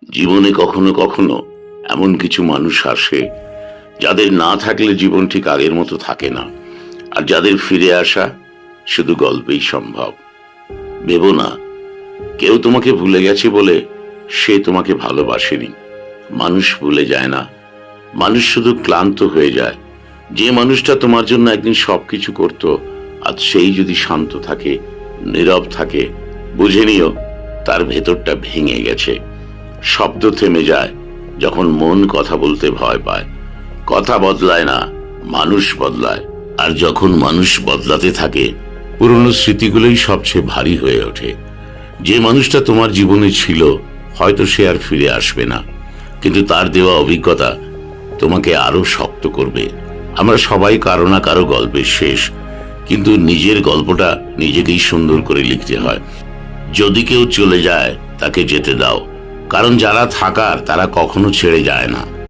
জীবনে কখনো কখনো এমন কিছু মানুষ আসে যাদের না থাকলে জীবন ঠিক আগের মতো থাকে না, আর যাদের ফিরে আসা শুধু গল্পেই সম্ভব। ভেবো না কেউ তোমাকে ভুলে গেছে বলে সে তোমাকে ভালোবাসেনি। মানুষ ভুলে যায় না, মানুষ শুধু ক্লান্ত হয়ে যায়। যে মানুষটা তোমার জন্য একদিন সবকিছু করত, আজ সেই যদি শান্ত থাকে, নীরব থাকে, বুঝে নিও তার ভেতরটা ভেঙে গেছে। শব্দ থেমে যায় যখন মন কথা বলতে ভয় পায়। কথা বদলায় না, মানুষ বদলায়। আর যখন মানুষ বদলাতে থাকে, পুরনো স্মৃতিগুলোই সবচেয়ে ভারী হয়ে ওঠে। যে মানুষটা তোমার জীবনে ছিল হয়তো সে আর ফিরে আসবে না, কিন্তু তার দেওয়া অভিজ্ঞতা তোমাকে আরো শক্ত করবে। আমরা সবাই কারো না কারো গল্পের শেষ, কিন্তু নিজের গল্পটা নিজেকেই সুন্দর করে লিখতে হয়। যদি কেউ চলে যায় তাকে যেতে দাও, কারণ যারা থাকার তারা কখনো ছেড়ে যায় না।